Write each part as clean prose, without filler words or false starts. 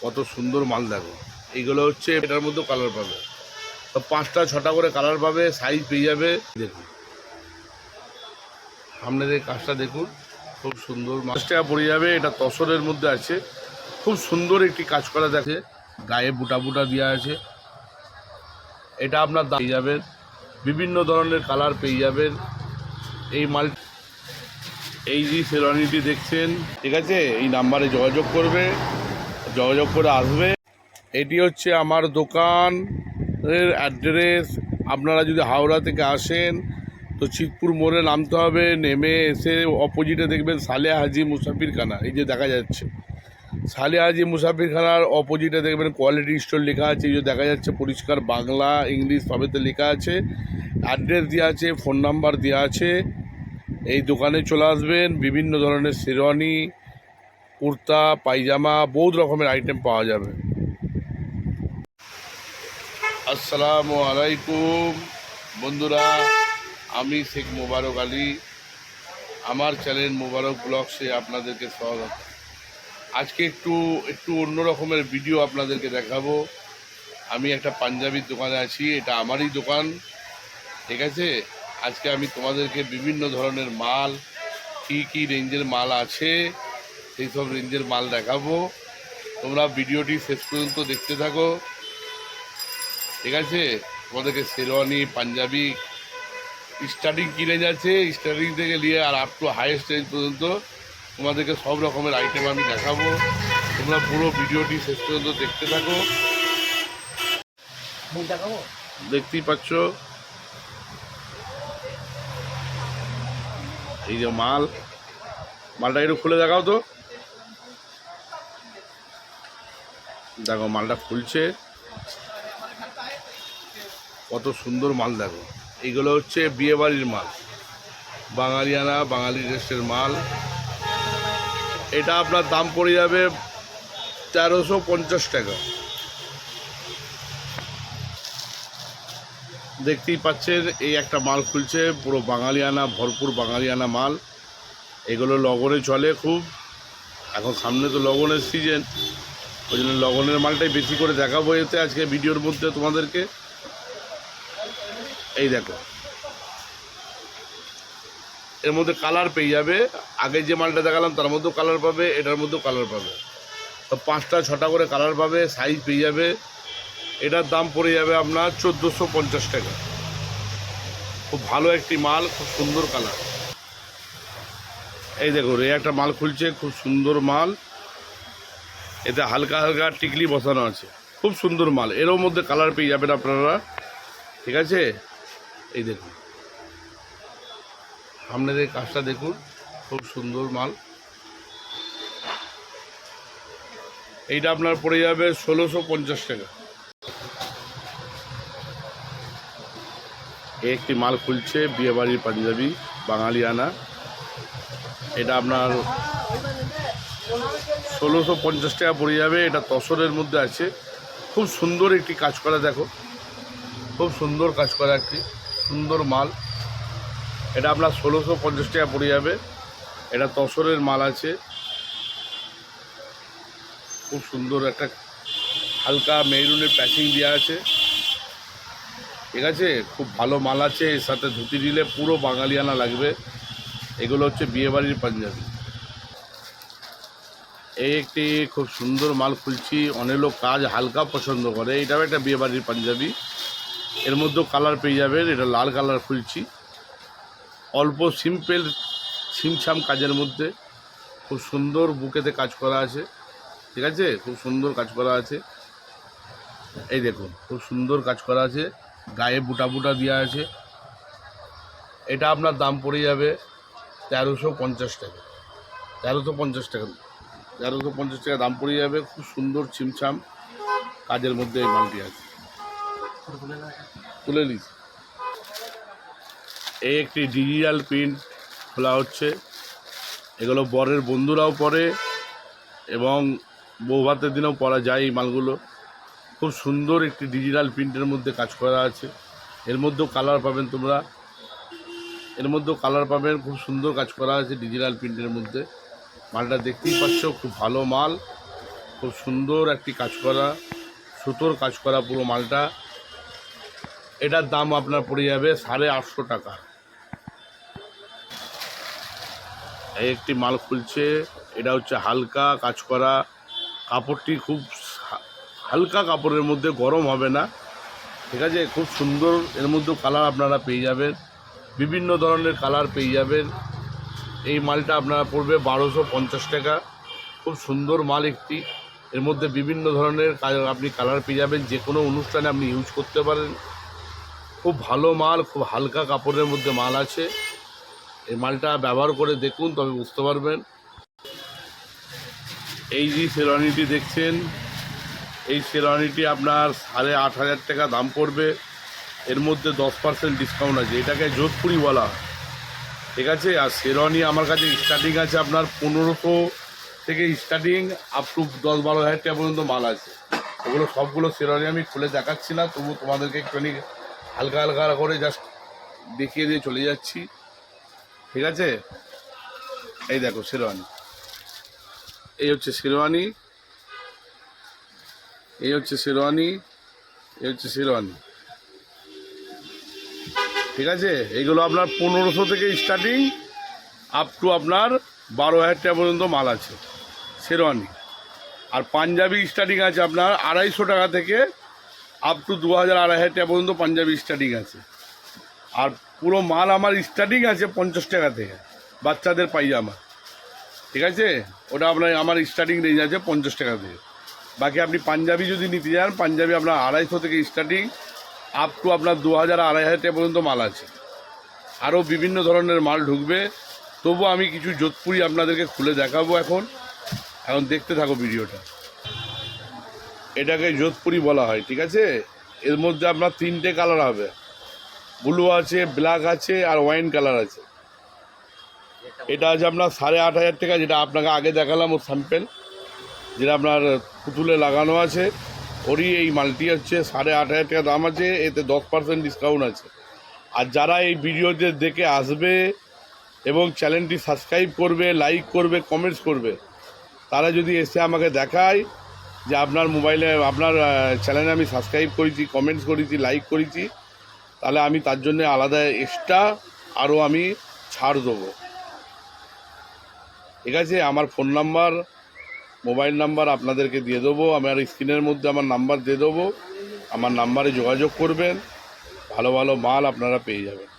কত সুন্দর মাল দেখো। এইগুলো হচ্ছে এটার মধ্যে কালার পাবে, তো 5টা 6টা করে কালার পাবে, সাইজ পেয়ে যাবে। দেখুন সামনের কাজটা দেখুন, খুব সুন্দর। 5 টাকা পড়ে যাবে। এটা তসরের মধ্যে আছে, খুব সুন্দর একটি কাজ করা দেখে, গায়ে বুটা বুটা দেওয়া আছে। এটা আপনার দাম পেয়ে যাবেন, বিভিন্ন ধরনের কালার পেয়ে যাবেন। এই মাল, এই যে শেরওয়ানিটি দেখছেন, ঠিক আছে, এই নাম্বারে যোগাযোগ করবে, যোগাযোগ করে আসবে। এটি হচ্ছে আমার দোকানের অ্যাড্রেস। আপনারা যদি হাওড়া থেকে আসেন তো চিতপুর মোড়ে নামতে হবে, নেমে এসে অপোজিটে দেখবেন সালেহা হাজি মুসাফিরখানা, এই যে দেখা যাচ্ছে সালেহা হাজি মুসাফিরখানার অপোজিটে দেখবেন কোয়ালিটি স্টোর লেখা আছে, এই যে দেখা যাচ্ছে পরিষ্কার বাংলা ইংলিশ সবেতে লেখা আছে, অ্যাড্রেস দেওয়া আছে, ফোন নাম্বার দেওয়া আছে। এই দোকানে চলে আসবেন, বিভিন্ন ধরনের শেরওয়ানি, কুর্তা, পায়জামা, বহুত রকমের আইটেম পাওয়া যাবে। আসসালামু আলাইকুম বন্ধুরা, আমি শেখ মোবারক আলী, আমার চ্যানেল মোবারক ব্লগসে আপনাদেরকে স্বাগত। আজকে একটু অন্য রকমের ভিডিও আপনাদেরকে দেখাবো। আমি একটা পাঞ্জাবির দোকানে আছি, এটা আমারই দোকান, ঠিক আছে। আজকে আমি তোমাদেরকে বিভিন্ন ধরনের মাল, কী রেঞ্জের মাল আছে সেই সব রেঞ্জের মাল দেখাবো। তোমরা ভিডিওটি শেষ পর্যন্ত দেখতে থাকো, ঠিক আছে। তোমাদেরকে শেরওয়ানি, পাঞ্জাবি, স্টার্টিং কী রেঞ্জ আছে, স্টার্টিং থেকে নিয়ে আর আপ টু হাইয়েস্ট রেঞ্জ পর্যন্ত তোমাদেরকে সব রকমের আইটেম আমি দেখাবো। তোমরা পুরো ভিডিওটি শেষ পর্যন্ত দেখতে থাকো। দেখতেই পাচ্ছ এই যে মালটা একটু খুলে দেখাও তো। দেখো মালটা খুলছে, কত সুন্দর মাল দেখো। এইগুলো হচ্ছে বিয়েবাড়ির মাল, বাঙালিয়ানা, বাঙালি ড্রেসের মাল। এটা আপনার দাম পড়ে যাবে 1350 টাকা। দেখতেই পাচ্ছেন এই একটা মাল খুলছে, পুরো বাঙালিয়ানা, ভরপুর বাঙালিয়ানা মাল। এগুলো লগনে চলে খুব, এখন সামনে তো লগনের সিজন, ওই জন্য লগনের মালটাই বেশি করে দেখাবো এতে আজকে ভিডিওর মধ্যে তোমাদেরকে। এই দেখো এর মধ্যে কালার পেয়ে যাবে, আগে যে মালটা দেখালাম তার মধ্যেও কালার পাবে, এটার মধ্যেও কালার পাবে, তো 5টা 6টা করে কালার পাবে, সাইজ পেয়ে যাবে। এটার দাম পড়ে যাবে আপনার 1450 টাকা। খুব ভালো একটি মাল, খুব সুন্দর কালার। এই দেখো এই একটা মাল খুলছে, খুব সুন্দর মাল, এতে হালকা হালকা টিকলি বসানো আছে, খুব সুন্দর মাল। এরও মধ্যে কালার পেয়ে যাবেন আপনারা, ঠিক আছে। এই দেখুন সামনের এই কাজটা দেখুন, খুব সুন্দর মাল। এইটা আপনার পড়ে যাবে 1650 টাকা। একটি মাল খুলছে বিয়েবাড়ির পাঞ্জাবি, বাঙালিয়ানা, এটা আপনার 1650 টাকা পড়ে যাবে। এটা তসরের মধ্যে আছে, খুব সুন্দর একটি কাজ করা দেখো, খুব সুন্দর কাজ করা একটি সুন্দর মাল। এটা আপনার 1650 টাকা পড়ে যাবে। এটা তসরের মাল আছে, খুব সুন্দর একটা হালকা মেরুনের প্যাকিং দেওয়া আছে, ঠিক আছে। খুব ভালো মাল আছে, এর সাথে ধুতি দিলে পুরো বাঙালিয়ানা লাগবে। এগুলো হচ্ছে বিয়েবাড়ির পাঞ্জাবি। এই একটি খুব সুন্দর মাল খুলছি, অনেক লোক কাজ হালকা পছন্দ করে, এটাও একটা বিয়েবাড়ির পাঞ্জাবি। এর মধ্যেও কালার পেয়ে যাবেন। এটা লাল কালার খুলছি, অল্প সিম্পল ছিমছাম কাজের মধ্যে, খুব সুন্দর বুকেতে কাজ করা আছে, ঠিক আছে, খুব সুন্দর কাজ করা আছে। এই দেখুন খুব সুন্দর কাজ করা আছে, গায়ে বুটা বুটা দেওয়া আছে। এটা আপনার দাম পড়ে যাবে 1350 টাকা। 1350 টাকা, 1350 টাকা দাম পড়ে যাবে। খুব সুন্দর ছিমছাম কাজের মধ্যে এই মালটি আছে। তুলে নিস। এই একটি ডিজিটাল প্রিন্ট খোলা হচ্ছে, এগুলো বরের বন্ধুরাও পরে এবং বৌভাতের দিনেও পরা যায় এই মালগুলো। খুব সুন্দর একটি ডিজিটাল প্রিন্টের মধ্যে কাজ করা আছে। এর মধ্যেও কালার পাবেন তোমরা, এর মধ্যেও কালার পাবেন, খুব সুন্দর কাজ করা আছে ডিজিটাল প্রিন্টের মধ্যে। মালটা দেখতেই পাচ্ছ, খুব ভালো মাল, খুব সুন্দর একটি কাজ করা, সুতোর কাজ করা পুরো মালটা। এটার দাম আপনার পড়ে যাবে 850 টাকা। এই একটি মাল খুলছে, এটা হচ্ছে হালকা কাজ করা, কাপড়টি খুব হালকা কাপড়ের মধ্যে, গরম হবে না, ঠিক আছে। খুব সুন্দর, এর মধ্যে কালার আপনারা পেয়ে যাবেন, বিভিন্ন ধরনের কালার পেয়ে যাবেন। এই মালটা আপনারা পড়বে 1250 টাকা। খুব সুন্দর মাল একটি, এর মধ্যে বিভিন্ন ধরনের আপনি কালার পেয়ে যাবেন, যে কোনো অনুষ্ঠানে আপনি ইউজ করতে পারেন। খুব ভালো মাল, খুব হালকা কাপড়ের মধ্যে মাল আছে। এই মালটা ব্যবহার করে দেখুন, তবে বুঝতে পারবেন। এই যে শেরওয়ানিটি দেখছেন, এই শেরওয়ানিটি আপনার 8500 টাকা দাম পড়বে। এর মধ্যে 10% ডিসকাউন্ট আছে, এটাকে যোধপুরি বলা হয়, ঠিক আছে। আর শেরওয়ানি আমার কাছে স্টার্টিং আছে আপনার 1500 থেকে স্টার্টিং, আপ টু 10-12 হাজার টাকা পর্যন্ত মাল আছে। ওগুলো সবগুলো শেরওয়ানি আমি খুলে দেখাচ্ছি না, তবু তোমাদেরকে একটুখানি হালকা হালকা করে জাস্ট দেখিয়ে দিয়ে চলে যাচ্ছি, ঠিক আছে। এই দেখো শেরওয়ানি, এই হচ্ছে শেরওয়ানি, এই হচ্ছে শেরওয়ানি, এই হচ্ছে শেরওয়ানি, ঠিক আছে। এইগুলো আপনার 1500 থেকে স্টার্টিং, আপ টু আপনার 12,000 টাকা পর্যন্ত মাল আছে শেরওয়ানি। আর পাঞ্জাবি স্টার্টিং আছে আপনার 250 টাকা থেকে আপ টু 2000-2500 টাকা পর্যন্ত পাঞ্জাবি স্টার্টিং আছে। আর পুরো মাল আমার স্টার্টিং আছে 50 টাকা থেকে, বাচ্চাদের পায়জামা, ঠিক আছে। ওটা আপনার আমার স্টার্টিং রেঞ্জ আছে 50 টাকা থেকে। বাকি আপনি পাঞ্জাবি যদি নিতে যান, পাঞ্জাবি আপনার 250 থেকে স্টার্টিং, আপ টু আপনার 2000-2500 টাকা পর্যন্ত মাল আছে। আরও বিভিন্ন ধরনের মাল ঢুকবে, তবু আমি কিছু যোধপুরি আপনাদেরকে খুলে দেখাবো। এখন দেখতে থাকো ভিডিওটা। এটাকে যোধপুরি বলা হয়, ঠিক আছে। এর মধ্যে আপনার 3টে কালার হবে, ব্লু আছে, ব্ল্যাক আছে, আর ওয়াইন কালার আছে। এটা আছে আপনার 8500 টাকা, যেটা আপনাকে আগে দেখালাম, ওর স্যাম্পেল, যেটা আপনার পুতুলে লাগানো আছে, ওরই এই মালটি হচ্ছে 8500 টাকা দাম আছে। এতে 10% ডিসকাউন্ট আছে। আর যারা এই ভিডিওতে দেখে আসবে এবং চ্যানেলটি সাবস্ক্রাইব করবে, লাইক করবে, কমেন্টস করবে, তারা যদি এসে আমাকে দেখায় যে আপনার মোবাইলে, আপনার চ্যানেলে আমি সাবস্ক্রাইব করেছি, কমেন্টস করেছি, লাইক করেছি, তাহলে আমি তার জন্য আলাদা এক্সট্রা আরও আমি ছাড় দেবো, ঠিক আছে। আমার ফোন নাম্বার, মোবাইল নাম্বার আপনাদেরকে দিয়ে দেবো, আমার স্ক্রিনের মধ্যে আমার নাম্বার দিয়ে দেবো। আমার নাম্বারে যোগাযোগ করবেন, ভালো ভালো মাল আপনারা পেয়ে যাবেন।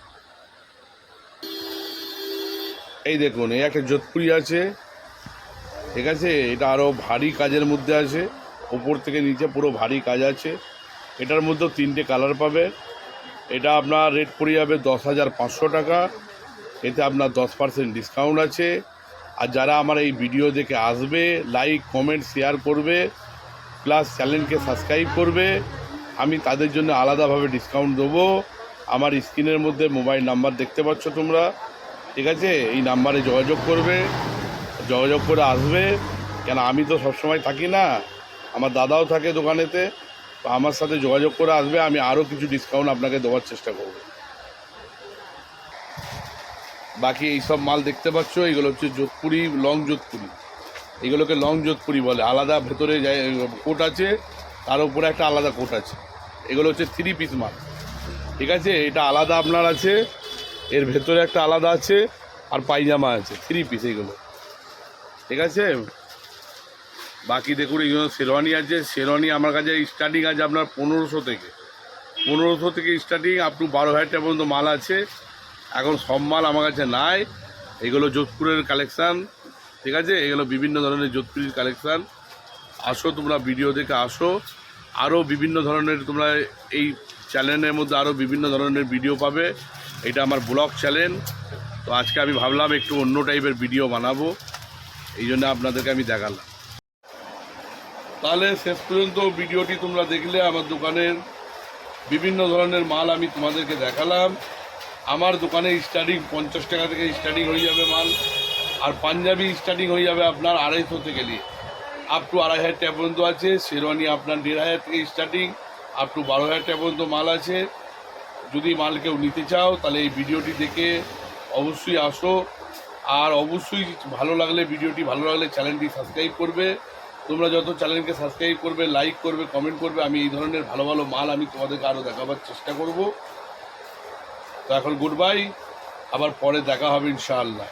এই দেখুন, এই একটা যোধপুরি আছে, ঠিক আছে। এটা আরও ভারী কাজের মধ্যে আছে, ওপর থেকে নিচে পুরো ভারী কাজ আছে। এটার মধ্যেও 3টে কালার পাবে। এটা আপনার রেট পড়ে যাবে 10,500 টাকা। এতে আপনার 10% ডিসকাউন্ট আছে। আর যারা আমার এই ভিডিও দেখে আসবে, লাইক, কমেন্ট, শেয়ার করবে, প্লাস চ্যানেলকে সাবস্ক্রাইব করবে, আমি তাদের জন্য আলাদাভাবে ডিসকাউন্ট দেবো। আমার স্ক্রিনের মধ্যে মোবাইল নাম্বার দেখতে পাচ্ছ তোমরা, ঠিক আছে। এই নাম্বারে যোগাযোগ করবে, যোগাযোগ করে আসবে। কেন আমি তো সবসময় থাকি না, আমার দাদাও থাকে দোকানেতে, তো আমার সাথে যোগাযোগ করে আসবে, আমি আরও কিছু ডিসকাউন্ট আপনাকে দেওয়ার চেষ্টা করব। বাকি এইসব মাল দেখতে পাচ্ছ, এগুলো হচ্ছে যোধপুরি, লং যোধপুরি। এগুলোকে লং যোধপুরি বলে। আলাদা ভেতরে কোট আছে, তার উপরে একটা আলাদা কোট আছে। এগুলো হচ্ছে 3 পিস মাল, ঠিক আছে। এটা আলাদা আপনার আছে, এর ভেতরে একটা আলাদা আছে, আর পায়জামা আছে, 3 পিস এগুলো, ঠিক আছে। বাকি দেখুন, এইগুলো শেরওয়ানি আছে। শেরওয়ানি আমার কাছে স্টার্টিং আছে আপনার 1500 থেকে স্টার্টিং, আপ টু 12,000 টাকা পর্যন্ত মাল আছে। এখন সব মাল আমার কাছে নাই, এগুলো যোধপুরের কালেকশান, ঠিক আছে। এগুলো বিভিন্ন ধরনের যোধপুরের কালেকশান। আসো তোমরা, ভিডিও দেখে আসো। আরও বিভিন্ন ধরনের তোমরা এই চ্যানেলের মধ্যে আরও বিভিন্ন ধরনের ভিডিও পাবে। এটা আমার ব্লগ চ্যানেল, তো আজকে আমি ভাবলাম একটু অন্য টাইপের ভিডিও বানাবো, এই জন্য আপনাদেরকে আমি দেখালাম। তাহলে শেষ পর্যন্ত ভিডিওটি তোমরা দেখলে, আমার দোকানের বিভিন্ন ধরনের মাল আমি তোমাদেরকে দেখালাম। আমার দোকানে স্টার্টিং 50 টাকা থেকে স্টার্টিং হয়ে যাবে মাল। আর পাঞ্জাবি স্টার্টিং হয়ে যাবে আপনার 250 থেকে নিয়ে আপ টু 2,500 টাকা পর্যন্ত আছে। শেরওয়ানি আপনার 1,500 থেকে স্টার্টিং, আপ টু 12,000 টাকা পর্যন্ত মাল আছে। যদি মাল কেউ নিতে চাও, তাহলে এই ভিডিওটি দেখে অবশ্যই আসো। আর অবশ্যই ভালো লাগলে, ভিডিওটি ভালো লাগলে চ্যানেলটি সাবস্ক্রাইব করবে তোমরা যত চ্যানেলকে সাবস্ক্রাইব করবে, লাইক করবে, কমেন্ট করবে, আমি এই ধরনের ভালো ভালো মাল আমি তোমাদেরকে আরও দেখাবার চেষ্টা করব। তো এখন গুড বাই, আবার পরে দেখা হবে ইনশাআল্লাহ।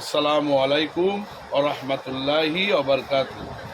আসসালামু আলাইকুম ওয়া রাহমাতুল্লাহি ওয়া বারাকাতুহু।